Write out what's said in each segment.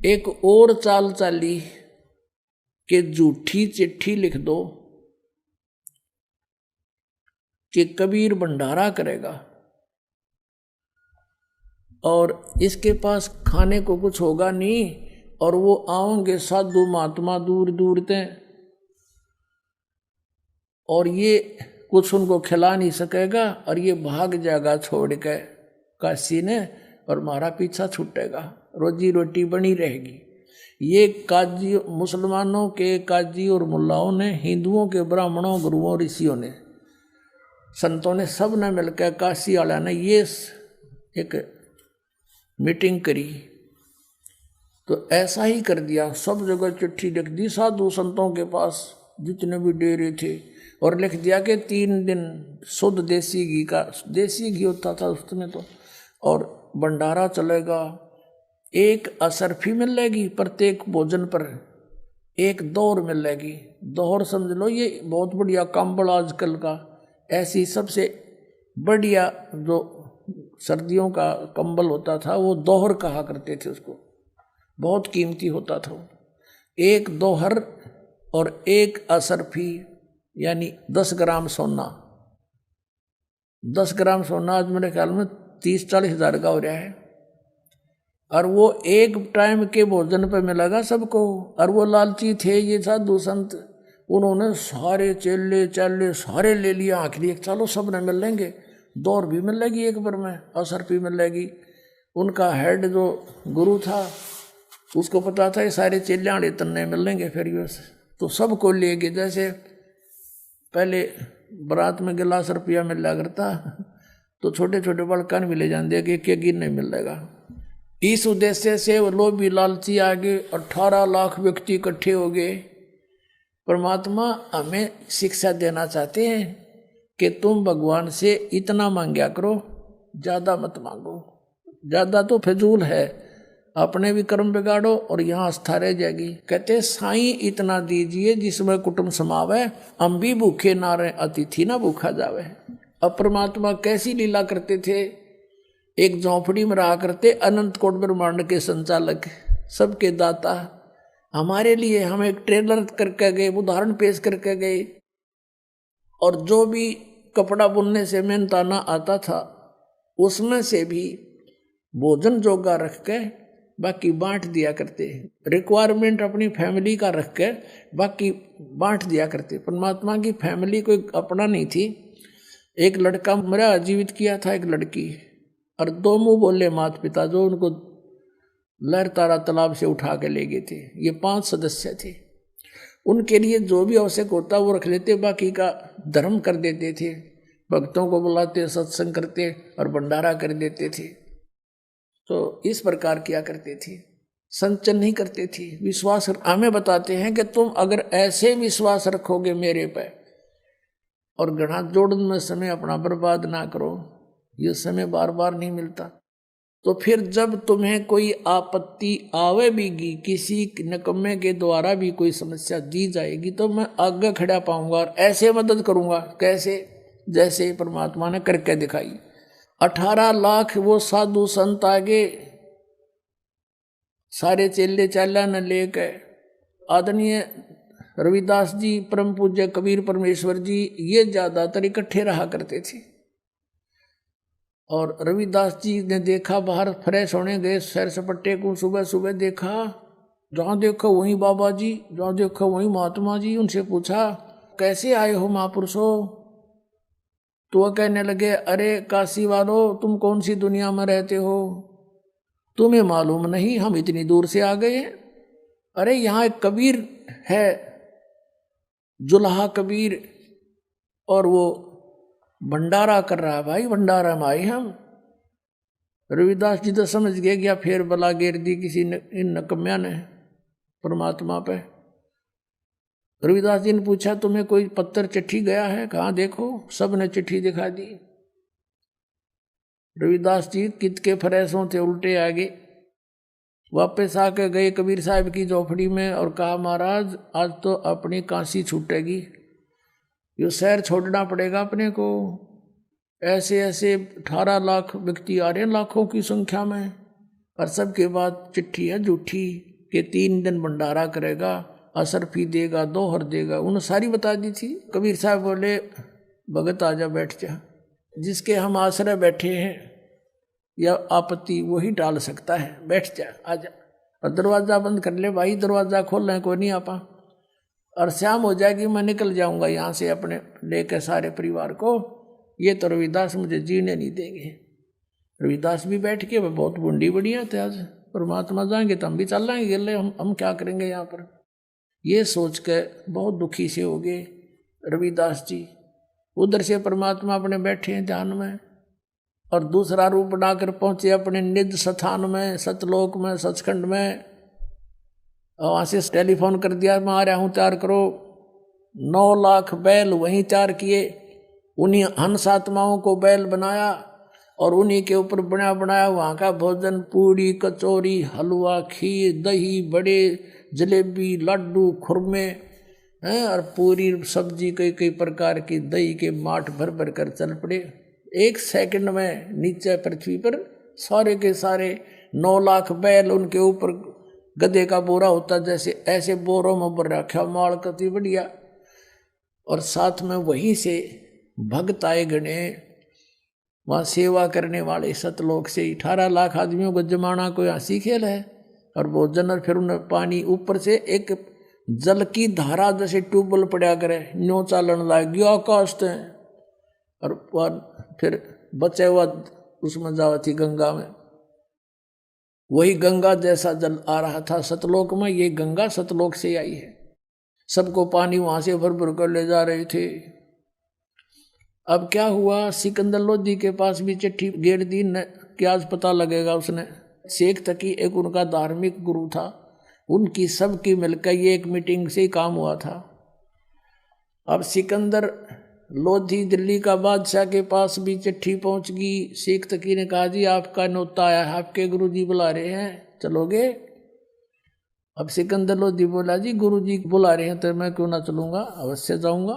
एक और चाल चाली कि झूठी चिट्ठी लिख दो कि कबीर भंडारा करेगा और इसके पास खाने को कुछ होगा नहीं और वो आओगे साधु महात्मा दूर दूर से और ये कुछ उनको खिला नहीं सकेगा और ये भाग जाएगा छोड़ के काशी ने और हमारा पीछा छूटेगा, रोजी रोटी बनी रहेगी। ये काजी मुसलमानों के काजी और मुल्लाओं ने, हिंदुओं के ब्राह्मणों, गुरुओं, ऋषियों ने, संतों ने, सब ने मिलकर काशी वाला ने ये एक मीटिंग करी तो ऐसा ही कर दिया। सब जगह चिट्ठी लिख दी साधु संतों के पास जितने भी डेरे थे और लिख दिया कि 3 दिन शुद्ध देसी घी का, देसी घी होता था उस समय तो, और भंडारा चलेगा। एक असरफी मिलेगी प्रत्येक भोजन पर, एक दौर मिलेगी। दौर समझ लो ये बहुत बढ़िया कंबल आजकल का, ऐसी सबसे बढ़िया जो सर्दियों का कंबल होता था वो दोहर कहा करते थे उसको, बहुत कीमती होता था। एक दोहर और एक असरफी यानी 10 ग्राम सोना। 10 ग्राम सोना आज मेरे ख्याल में 30-40 हज़ार का हो रहा है और वो एक टाइम के भोजन पे मिलेगा सबको। और वो लालची थे ये साधु संत, उन्होंने सारे चेले चाले सारे ले लिया, आखिरी एक चलो सब ने मिल लेंगे, दौर भी मिलेगी एक बार में, असर भी मिलेगी। उनका हेड जो गुरु था उसको पता था ये सारे चेले आड़े तन्ने मिल लेंगे फिर ये, तो सबको ले गए। जैसे पहले बारात में गिलास रुपया मिला करता तो छोटे छोटे बड़कन भी ले जाते कि एक गिर नहीं मिलेगा। इस उद्देश्य से वो लोग भी लालची आ गए, 18 लाख व्यक्ति इकट्ठे हो गए। परमात्मा हमें शिक्षा देना चाहते हैं कि तुम भगवान से इतना मांगया करो, ज़्यादा मत मांगो। ज़्यादा तो फिजूल है, अपने भी कर्म बिगाड़ो और यहाँ आस्था रह जाएगी। कहते साईं इतना दीजिए जिसमें कुटुंब समावे, हम भी भूखे ना रहे, अतिथि ना भूखा जावे। अब परमात्मा कैसी लीला करते थे, एक झोंपड़ी में रहा करते, अनंत कोट ब्रह्मांड के संचालक, सबके दाता, हमारे लिए हम एक ट्रेलर करके गए, उदाहरण पेश करके गए। और जो भी कपड़ा बुनने से मेहनताना आता था उसमें से भी भोजन जोगा रख के बाकी बांट दिया करते, रिक्वायरमेंट अपनी फैमिली का रख के बाकी बांट दिया करते। परमात्मा की फैमिली कोई अपना नहीं थी। एक लड़का मरा, जीवित किया था एक लड़की, और 2 मुंह बोले माता पिता जो उनको लहर तारा तालाब से उठा के ले गए थे। ये 5 सदस्य थे, उनके लिए जो भी आवश्यक होता वो रख लेते, बाकी का धर्म कर देते थे, भक्तों को बुलाते, सत्संग करते और भंडारा कर देते थे। तो इस प्रकार किया करते थे, संचन नहीं करते थे। विश्वास हमें बताते हैं कि तुम अगर ऐसे विश्वास रखोगे मेरे पे और गणा जोड़न में समय अपना बर्बाद ना करो, ये समय बार बार नहीं मिलता, तो फिर जब तुम्हें कोई आपत्ति आवे भी, किसी निकम्मे के द्वारा भी कोई समस्या दी जाएगी, तो मैं आगे खड़ा पाऊंगा और ऐसे मदद करूंगा। कैसे? जैसे परमात्मा ने करके दिखाई। 18 लाख वो साधु संत आगे, सारे चेले चाला न लेकर आदरणीय रविदास जी, परम पूज्य कबीर परमेश्वर जी, ये ज्यादातर इकट्ठे रहा करते थे। और रविदास जी ने देखा, बाहर फ्रेश होने गए, सैर सपट्टे को सुबह सुबह देखा, जहाँ देखो वहीं बाबा जी, जहाँ देखो वहीं महात्मा जी। उनसे पूछा कैसे आए हो महापुरुषों? तो वह कहने लगे, अरे काशी वालों, तुम कौन सी दुनिया में रहते हो, तुम्हें मालूम नहीं हम इतनी दूर से आ गए हैं। अरे यहाँ एक कबीर है, जुल्हा कबीर, और वो भंडारा कर रहा है। भाई भंडारा में आए हम। रविदास जी तो समझ गए क्या फिर बला गेर दी किसी इन नकम्या ने परमात्मा पे। रविदास जी ने पूछा तुम्हें कोई पत्थर चिट्ठी गया है? कहाँ देखो, सब ने चिट्ठी दिखा दी। रविदास जी कित के फरेसों थे उल्टे आगे, वापस आके गए कबीर साहब की झोपड़ी में और कहा महाराज आज तो अपनी काशी छूटेगी, ये शहर छोड़ना पड़ेगा अपने को। ऐसे ऐसे 18 लाख व्यक्ति आ रहे हैं लाखों की संख्या में, और सबके बाद चिट्ठी है झूठी कि 3 दिन भंडारा करेगा, असरफी देगा, दोहर देगा, उन्होंने सारी बता दी थी। कबीर साहब बोले भगत आजा बैठ जा, जिसके हम आश्रय बैठे हैं या आपत्ति वही टाल सकता है, बैठ जा आजा। और दरवाज़ा बंद कर ले भाई, दरवाज़ा खोल लें कोई नहीं आपा, और शाम हो जाएगी मैं निकल जाऊंगा यहाँ से अपने लेकर सारे परिवार को, ये तो रविदास मुझे जीने नहीं देंगे। रविदास भी बैठ के वह बहुत बूंदी बढ़िया थे, आज परमात्मा जाएंगे तो हम भी चल जाएंगे गले, हम क्या करेंगे यहाँ पर, ये सोच के बहुत दुखी से हो गए रविदास जी। उधर से परमात्मा अपने बैठे हैं ध्यान में, और दूसरा रूप बनाकर पहुंचे अपने निज स्थान में, सतलोक में, सचखंड में। और वहाँ से टेलीफोन कर दिया मैं आ रहा हूँ, तैयार करो। 9 लाख बैल वहीं तैयार किए, उन्हीं हंस आत्माओं को बैल बनाया और उन्हीं के ऊपर बना बनाया वहाँ का भोजन, पूड़ी, कचौरी, हलवा, खीर, दही, बड़े, जलेबी, लड्डू, खुरमे हैं, और पूरी सब्जी कई प्रकार की, दही के माठ भर भर कर चल पड़े। 1 सेकंड में नीचे पृथ्वी पर सारे के सारे 9 लाख बैल, उनके ऊपर गधे का बोरा होता जैसे, ऐसे बोरों में भर रखा माल कति बढ़िया। और साथ में वहीं से भक्त आए गणे, वहाँ सेवा करने वाले सतलोक से 18 लाख आदमियों को जमाना कोई हंसी खेल है। और भोजन, और फिर उन्हें पानी ऊपर से एक जल की धारा जैसे ट्यूबवेल पड़ा करे, न्यो चालन लाग गया आकाश से, और फिर बचे हुआ उसमें जावा थी गंगा में, वही गंगा जैसा जल आ रहा था सतलोक में। ये गंगा सतलोक से आई है, सबको पानी वहां से भर भर कर ले जा रहे थे। अब क्या हुआ, सिकंदर लोधी के पास भी चिट्ठी गेर दी न, क्या आज पता लगेगा उसने। शेख तकी एक उनका धार्मिक गुरु था, उनकी सबकी मिलकर ये एक मीटिंग से ही काम हुआ था। अब सिकंदर लोधी दिल्ली का बादशाह के पास भी चिट्ठी पहुंच गई। शेख तकी ने कहा जी आपका न्योता आया है, आपके गुरुजी बुला रहे हैं, चलोगे? अब सिकंदर लोधी बोला जी गुरुजी बुला रहे हैं तो मैं क्यों ना चलूंगा, अवश्य जाऊंगा।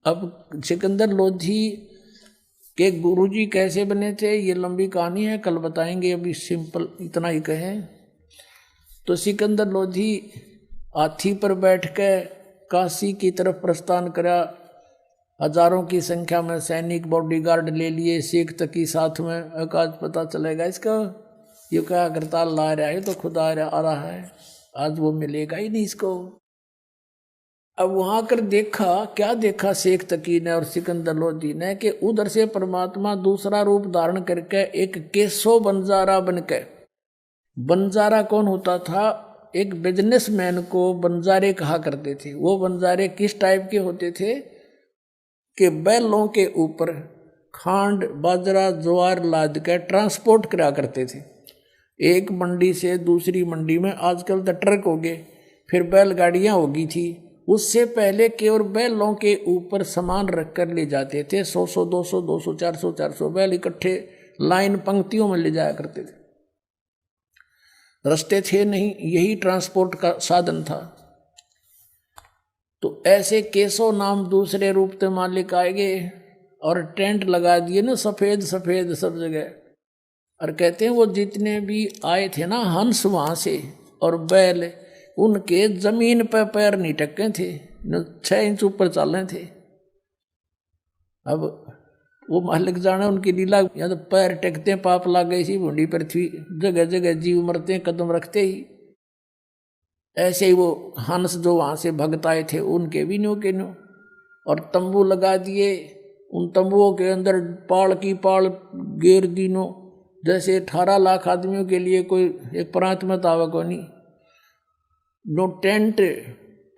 अब सिकंदर लोधी के गुरुजी कैसे बने थे ये लंबी कहानी है, कल बताएंगे, अभी सिंपल इतना ही कहें। तो सिकंदर लोधी हाथी पर बैठ के काशी की तरफ प्रस्थान करा, हजारों की संख्या में सैनिक बॉडीगार्ड ले लिए, शेख तकी साथ में। आज पता चलेगा इसका, ये क्या करताल ला रहा है, तो खुद आ रहा है, आज वो मिलेगा ही नहीं इसको। अब वहां कर देखा, क्या देखा शेख तकी ने और सिकंदर लोधी ने, कि उधर से परमात्मा दूसरा रूप धारण करके एक केसो बंजारा बनके, बंजारा कौन होता था, एक बिजनेसमैन को बंजारे कहा करते थे। वो बंजारे किस टाइप के होते थे कि बैलों के ऊपर खांड, बाजरा, ज्वार लाद के ट्रांसपोर्ट करा करते थे, एक मंडी से दूसरी मंडी में। आजकल तो ट्रक हो गए, फिर बैलगाड़ियां होगी थी, उससे पहले केवल बैलों के ऊपर सामान रख कर ले जाते थे। 100 200 200 400 बैल इकट्ठे लाइन पंक्तियों में ले जाया करते थे, रास्ते थे नहीं, यही ट्रांसपोर्ट का साधन था। तो ऐसे केसो नाम दूसरे रूप से मालिक आएंगे और टेंट लगा दिए ना, सफेद सफेद सब जगह। और कहते हैं वो जितने भी आए थे ना हंस वहां से और बैल, उनके जमीन पर पैर नहीं टके थे, 6 इंच ऊपर चल रहे थे। अब वो मालिक जाने उनकी लीला, या तो पैर टेकते पाप लाग गई सी भूडी पृथ्वी, जगह जगह जीव मरते कदम रखते ही। ऐसे ही वो हंस जो वहां से भगत आए थे उनके भी न्यू के न्यू, और तंबू लगा दिए। उन तंबुओं के अंदर पाल की पाल घेर दीनों, जैसे 18 लाख आदमियों के लिए कोई एक प्रांत में तावा को नहीं। नो टेंट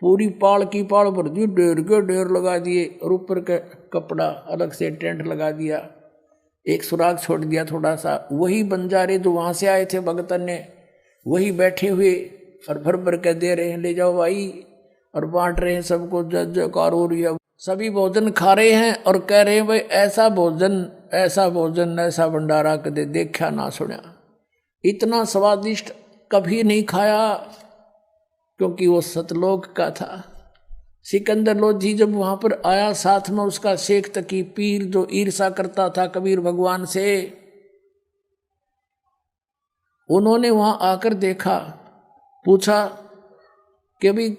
पूरी पाल की पाल भर दी, ढेर के ढेर लगा दिए, और ऊपर का कपड़ा अलग से टेंट लगा दिया, एक सुराग छोड़ दिया थोड़ा सा। वही बंजारे जो वहां से आए थे भगतन ने, वही बैठे हुए और भर भर के दे रहे हैं, ले जाओ भाई, और बांट रहे हैं सबको, जय जयकार हो रही है। सभी भोजन खा रहे हैं और कह रहे हैं भाई ऐसा भोजन, ऐसा भोजन, ऐसा भंडारा कदे देखा ना सुना, इतना स्वादिष्ट कभी नहीं खाया, क्योंकि वो सतलोक का था। सिकंदर लोधी जब वहां पर आया, साथ में उसका शेख तकी पीर जो ईर्षा करता था कबीर भगवान से, उन्होंने वहां आकर देखा, पूछा कि भाई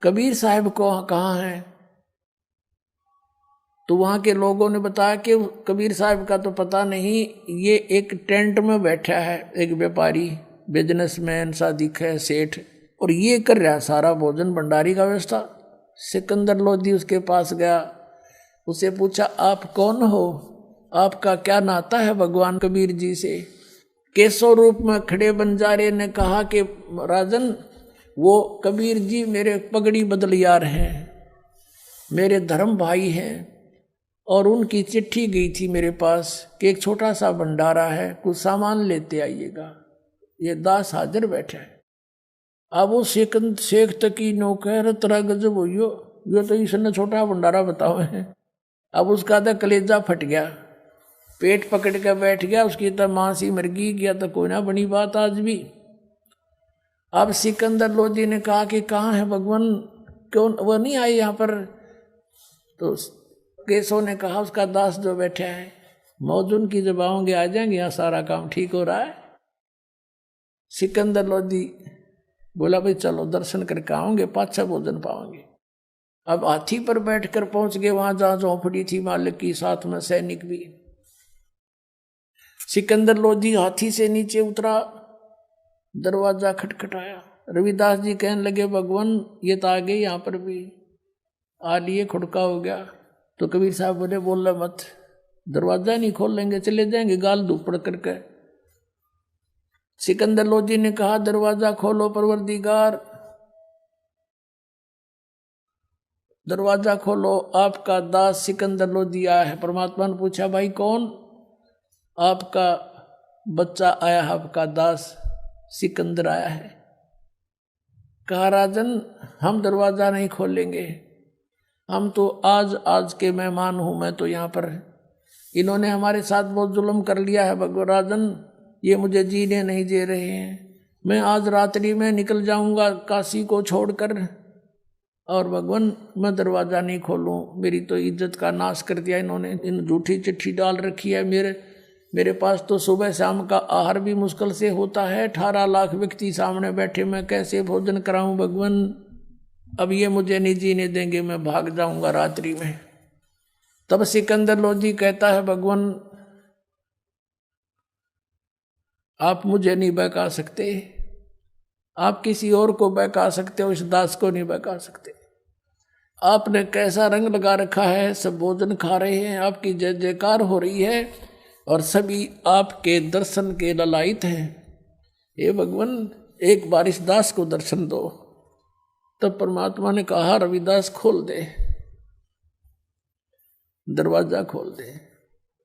कबीर साहब को कहाँ है। तो वहां के लोगों ने बताया कि कबीर साहब का तो पता नहीं, ये एक टेंट में बैठा है, एक व्यापारी बिजनेसमैन सा दिखे सेठ, और ये कर रहा सारा भोजन भंडारी का व्यवस्था। सिकंदर लोधी उसके पास गया, उसे पूछा आप कौन हो, आपका क्या नाता है भगवान कबीर जी से। केशव रूप में खड़े बंजारे ने कहा कि राजन वो कबीर जी मेरे पगड़ी बदलियार हैं, मेरे धर्म भाई हैं, और उनकी चिट्ठी गई थी मेरे पास कि एक छोटा सा भंडारा है, कुछ सामान लेते आइएगा। ये दास हाजिर बैठा है। अब वो शेख तकी नौकर तरह गजब हो, यो तो इसने छोटा भंडारा बताओ है। अब उसका तो कलेजा फट गया, पेट पकड़ के बैठ गया, उसकी तो मांसी मर गया तो कोई ना बनी बात आज भी। अब सिकंदर लोधी ने कहा कि कहाँ है भगवान, क्यों वो नहीं आए यहाँ पर। तो केशव ने कहा उसका दास जो बैठा है, मौजून की जब आओगे आ जाएंगे, यहाँ सारा काम ठीक हो रहा है। सिकंदर लोधी बोला भाई चलो दर्शन करके आओगे, पाछा भोजन पाओगे। अब हाथी पर बैठकर पहुंच गए वहां जहां झोंपड़ी थी मालिक की, साथ में सैनिक भी। सिकंदर लोधी हाथी से नीचे उतरा, दरवाजा खटखटाया। रविदास जी कहने लगे भगवान ये तो आ गए, यहाँ पर भी आ लिए, खुड़का हो गया। तो कबीर साहब बोले बोल मत, दरवाजा नहीं खोल लेंगे, चले जाएंगे गाल धूपड़ करके। सिकंदर लोधी ने कहा दरवाजा खोलो परवरदिगार, दरवाजा खोलो, आपका दास सिकंदर लोधी आया है। परमात्मा ने पूछा भाई कौन, आपका बच्चा आया है, आपका दास सिकंदर आया है। कहा राजन हम दरवाजा नहीं खोलेंगे, हम तो आज के मेहमान हूं, मैं तो यहाँ पर, इन्होंने हमारे साथ बहुत जुल्म कर लिया है भगवान राजन, ये मुझे जीने नहीं दे रहे हैं, मैं आज रात्रि में निकल जाऊंगा काशी को छोड़कर, और भगवान मैं दरवाज़ा नहीं खोलूं, मेरी तो इज्जत का नाश कर दिया इन्होंने, इन झूठी चिट्ठी डाल रखी है। मेरे पास तो सुबह शाम का आहार भी मुश्किल से होता है, 18 लाख व्यक्ति सामने बैठे, मैं कैसे भोजन कराऊं भगवान, अब ये मुझे नहीं जीने देंगे, मैं भाग जाऊंगा रात्रि में। तब सिकंदर लोधी कहता है भगवान आप मुझे नहीं बहका सकते, आप किसी और को बहका सकते हो, इस दास को नहीं बहका सकते। आपने कैसा रंग लगा रखा है, सब भोजन खा रहे हैं, आपकी जय जयकार हो रही है, और सभी आपके दर्शन के ललायित हैं। हे भगवान एक बार इस दास को दर्शन दो। तब परमात्मा ने कहा रविदास खोल दे, दरवाजा खोल दे।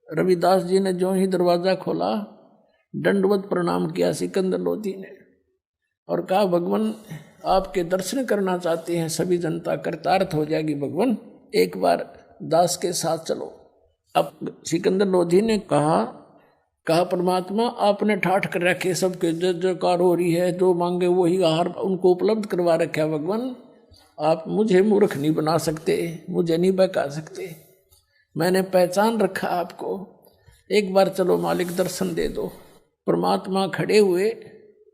रविदास जी ने जो ही दरवाजा खोला, दंडवत प्रणाम किया सिकंदर लोधी ने, और कहा भगवान आपके दर्शन करना चाहते हैं, सभी जनता कृतार्थ हो जाएगी भगवान, एक बार दास के साथ चलो। अब सिकंदर लोधी ने कहा परमात्मा आपने ठाठ कर रखे, सबके जय जयकार हो रही है, जो मांगे वही आहार उनको उपलब्ध करवा रखा है भगवान, आप मुझे मूर्ख नहीं बना सकते, मुझे नहीं बहका सकते, मैंने पहचान रखा आपको, एक बार चलो मालिक दर्शन दे दो। परमात्मा खड़े हुए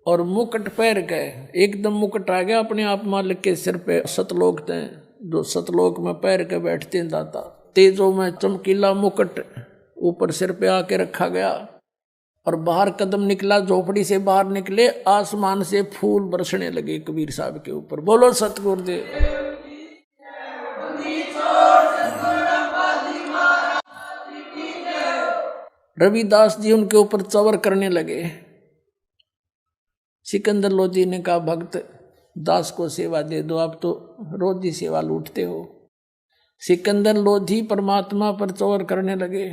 और मुकुट पैर गए, एकदम मुकुट आ गया अपने आप मालिक के सिर पे। सतलोक थे जो सतलोक में पैर के बैठते हैं दाता, तेजों में चमकीला मुकुट ऊपर सिर पे आके रखा गया, और बाहर कदम निकला, झोपड़ी से बाहर निकले, आसमान से फूल बरसने लगे कबीर साहब के ऊपर। बोलो सतगुरुदेव। रविदास जी उनके ऊपर चवर करने लगे। सिकंदर लोधी ने कहा भक्त दास को सेवा दे दो, आप तो रोज ही सेवा लूटते हो। सिकंदर लोधी परमात्मा पर चवर करने लगे,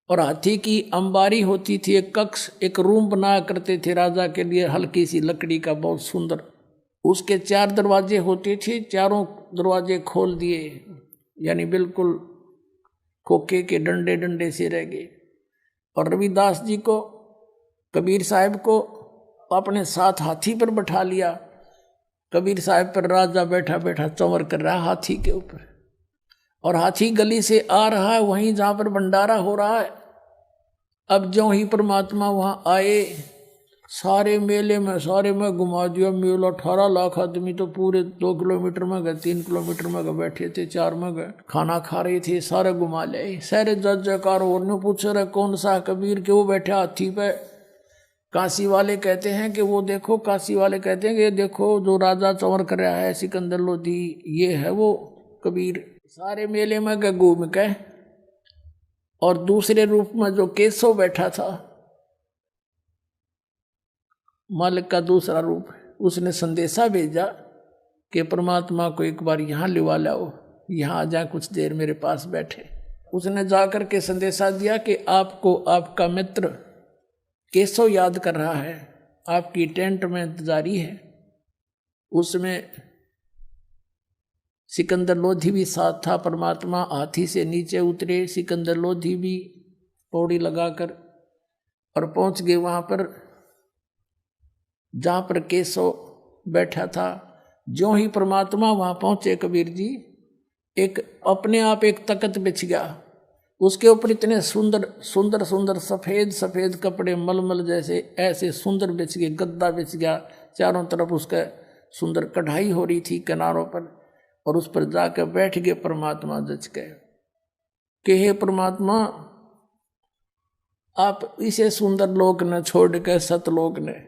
और हाथी की अंबारी होती थी, एक कक्ष, एक रूम बनाया करते थे राजा के लिए, हल्की सी लकड़ी का, बहुत सुंदर, उसके 4 दरवाजे होते थे, चारों दरवाजे खोल दिए, यानी बिल्कुल खोखे के डंडे डंडे से रह गए। और रविदास जी को, कबीर साहब को अपने साथ हाथी पर बैठा लिया। कबीर साहब पर राजा बैठा बैठा चंवर कर रहा है हाथी के ऊपर, और हाथी गली से आ रहा है वहीं जहां पर भंडारा हो रहा है। अब जो ही परमात्मा वहां आए, सारे मेले में सारे में घुमा दिया। मेला 18 लाख आदमी तो पूरे 2 किलोमीटर में गए, 3 किलोमीटर में गए, बैठे थे, 4 में गए, खाना खा रहे थे, सारे घुमा ले। सारे जय जयकार और ने पूछ रहे कौन सा कबीर के, वो बैठे हाथी पे। काशी वाले कहते हैं कि वो देखो, काशी वाले कहते हैं कि ये देखो जो राजा चंवर कर रहा है सिकंदर लोधी, ये है वो कबीर। सारे मेले में गए घूम के। और दूसरे रूप में जो केशव बैठा था, मालिक का दूसरा रूप, उसने संदेशा भेजा कि परमात्मा को एक बार यहाँ लिवा लाओ, यहाँ आ जाए, कुछ देर मेरे पास बैठे। उसने जाकर के संदेशा दिया कि आपको आपका मित्र केशव याद कर रहा है, आपकी टेंट में इंतजारी है। उसमें सिकंदर लोधी भी साथ था। परमात्मा हाथी से नीचे उतरे, सिकंदर लोधी भी पौड़ी लगाकर और पहुंच गए वहां पर जहां पर केशव बैठा था। जो ही परमात्मा वहां पहुंचे कबीर जी, एक अपने आप एक तख्त बिछ गया, उसके ऊपर इतने सुंदर सुंदर सुंदर सफेद सफेद कपड़े मलमल जैसे ऐसे सुंदर बिछ गए, गद्दा बिछ गया, चारों तरफ उसका सुंदर कढ़ाई हो रही थी किनारों पर, और उस पर जाकर बैठ गए परमात्मा जच गए कि हे परमात्मा, आप इसे सुंदर लोक न छोड़ कर सतलोक ने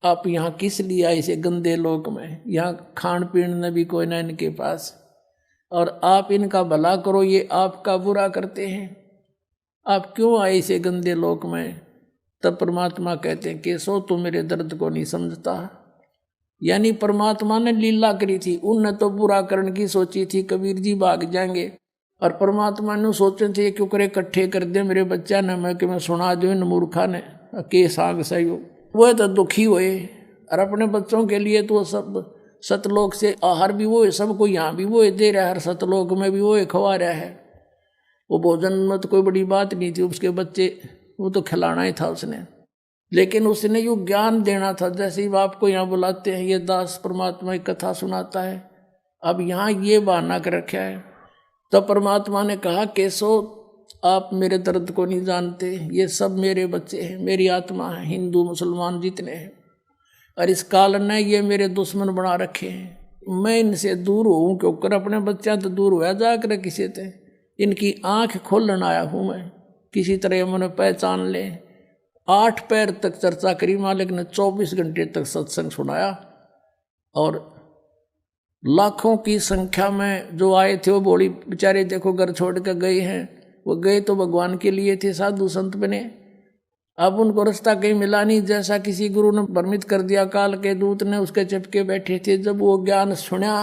आप यहाँ किस लिए आए, इसे गंदे लोक में, यहाँ खान पीन न भी कोई ना इनके पास, और आप इनका भला करो, ये आपका बुरा करते हैं, आप क्यों आए इसे गंदे लोक में। तब परमात्मा कहते हैं केशव तू मेरे दर्द को नहीं समझता। यानी परमात्मा ने लीला करी थी, उनने तो बुरा करने की सोची थी, कबीर जी भाग जाएंगे, और परमात्मा ने सोचे थे क्यों करे इकट्ठे कर दे मेरे बच्चा ने, मैं कि मैं सुना दो इन मूर्खा ने के साग सही। वो तो दुखी हुए, और अपने बच्चों के लिए तो सब सतलोक से आहार भी वो है, सबको यहाँ भी वो दे रहा है, हर सतलोक में भी वो खवा रहा है। वो भोजन में तो कोई बड़ी बात नहीं थी, उसके बच्चे वो तो खिलाना ही था उसने, लेकिन उसने यो ज्ञान देना था। जैसे ही आपको यहाँ बुलाते हैं, ये दास परमात्मा की कथा सुनाता है, अब यहाँ ये बहाना कर रखा है। तो परमात्मा ने कहा केशव आप मेरे दर्द को नहीं जानते, ये सब मेरे बच्चे हैं, मेरी आत्मा है, हिंदू मुसलमान जितने हैं, और इस काल ने ये मेरे दुश्मन बना रखे हैं। मैं इनसे दूर हूँ क्योंकि अपने बच्चा तो दूर हुआ जाकर किसी से, इनकी आँख खोलने आया हूँ मैं, किसी तरह मैंने पहचान ले। 8 पैर तक चर्चा करी मालिक ने, 24 घंटे तक सत्संग सुनाया, और लाखों की संख्या में जो आए थे वो बोली बेचारे देखो घर छोड़ कर गए हैं, वो गए तो भगवान के लिए थे, साधु संत बने, अब उनको रास्ता कहीं मिला नहीं, जैसा किसी गुरु ने भ्रमित कर दिया, काल के दूत ने उसके चिपके बैठे थे। जब वो ज्ञान सुना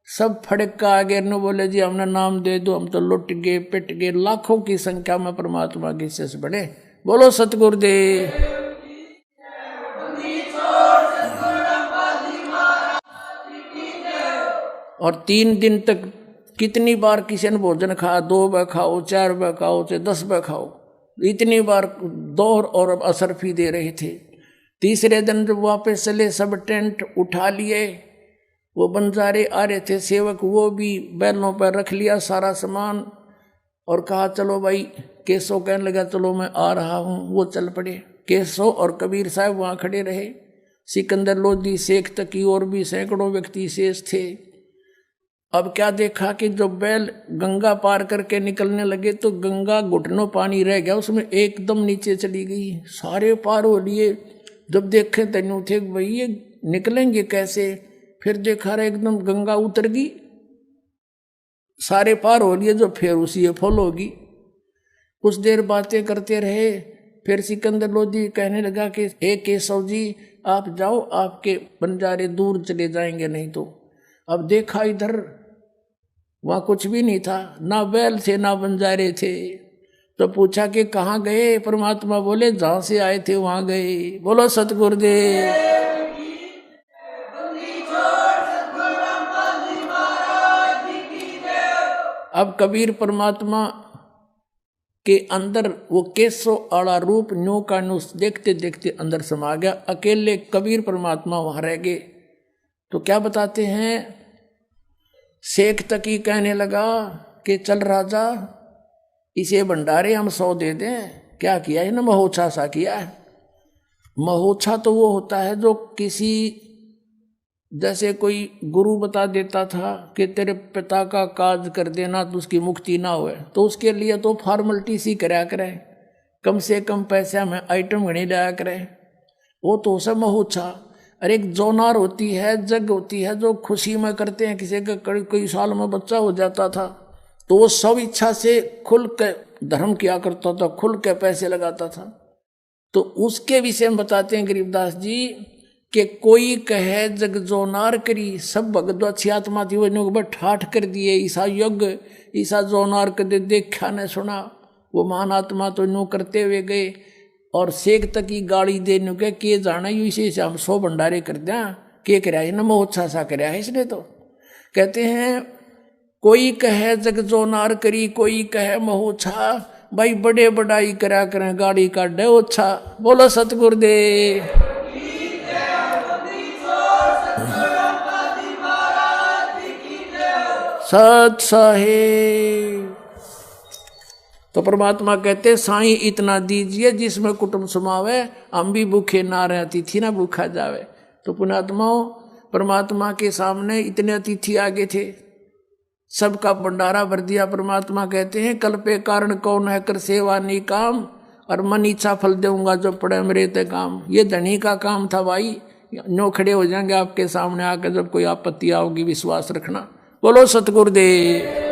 सब फड़क का आगे न बोले जी हमने नाम दे दो, हम तो लुट गए पिट गए। लाखों की संख्या में परमात्मा के शिष्य बने। बोलो सतगुरुदेव। और 3 दिन तक कितनी बार किसी ने भोजन खाया, 2 बार खाओ, 4 बार खाओ, चाहे 10 बार खाओ, इतनी बार दौर और असरफी दे रहे थे। तीसरे दिन जब वापस चले, सब टेंट उठा लिए, वो बंजारे आ रहे थे सेवक, वो भी बैलों पर रख लिया सारा सामान, और कहा चलो भाई, केशव कहने लगा चलो मैं आ रहा हूँ, वो चल पड़े। केशव और कबीर साहब वहाँ खड़े रहे, सिकंदर लोधी, शेख तकी और भी सैकड़ों व्यक्ति शेष थे। अब क्या देखा कि जो बैल गंगा पार करके निकलने लगे तो गंगा घुटनों पानी रह गया, उसमें एकदम नीचे चली गई, सारे पार हो लिए। जब देखे तनु थे भाई ये निकलेंगे कैसे, फिर देखा रहा एकदम गंगा उतर गई, सारे पार हो लिए, जो फिर उसी फॉल होगी। कुछ देर बातें करते रहे, फिर सिकंदर लोधी कहने लगा कि हे केशव जी आप जाओ, आपके बंजारे दूर चले जाएंगे नहीं तो। अब देखा इधर, वहाँ कुछ भी नहीं था, ना बैल थे ना बंजारे थे। तो पूछा कि कहाँ गए, परमात्मा बोले जहाँ से आए थे वहाँ गए। बोलो सतगुरुदेव। अब कबीर परमात्मा के अंदर वो केशव आड़ा रूप न्यू का न्यू देखते देखते अंदर समा गया। अकेले कबीर परमात्मा वहाँ रह गए। तो क्या बताते हैं, शेख तकी कहने लगा कि चल राजा, इसे भंडारे हम 100 दे दें, क्या किया है ना, महोत्सा सा किया है। महोत्सा तो वो होता है जो किसी, जैसे कोई गुरु बता देता था कि तेरे पिता का काज कर देना तो उसकी मुक्ति ना होए, तो उसके लिए तो फॉर्मेलिटी सी कराया करे, कम से कम पैसा में आइटम घनी लाया करे, वो तो सब महोत्सा। और एक जोनार होती है, जग होती है, जो खुशी में करते हैं, किसी का कई साल में बच्चा हो जाता था तो वो सब इच्छा से खुल के धर्म किया करता था, खुल के पैसे लगाता था। तो उसके विषय में बताते हैं गरीबदास जी कि कोई कहे जग जोनार करी, सब भगत अच्छी आत्मा थी वो ठाठ कर दिए, ईसा यज्ञ ईसा जोनार कर देखा न सुना, वो महान आत्मा तो नो करते हुए गए और सेक तक की गाड़ी देने के जाना यू इसे हम 100 भंडारे कर दिया, के कराया न महोत्सा सा कराया है इसने। तो कहते हैं कोई कहे जग जोनार करी, कोई कहे महोत्सा, भाई बड़े बड़ाई करा करें गाड़ी का डे ओछा। बोलो सतगुरुदेव। सत साहेब। तो परमात्मा कहते साईं इतना दीजिए जिसमें कुटुंब समावे, हम भी भूखे ना रहे, अतिथि ना भूखा जावे। तो पुण्यात्माओं, परमात्मा के सामने इतने अतिथि आगे थे, सबका भंडारा भर दिया। परमात्मा कहते हैं कल पे कारण कौन है कर सेवा नहीं काम, और मन इच्छा फल दूंगा जो पड़े मेरे ते काम। ये धनी का काम था भाई, नो खड़े हो जाएंगे आपके सामने आकर जब कोई आपत्ति आओगी, विश्वास रखना। बोलो सतगुरुदेव।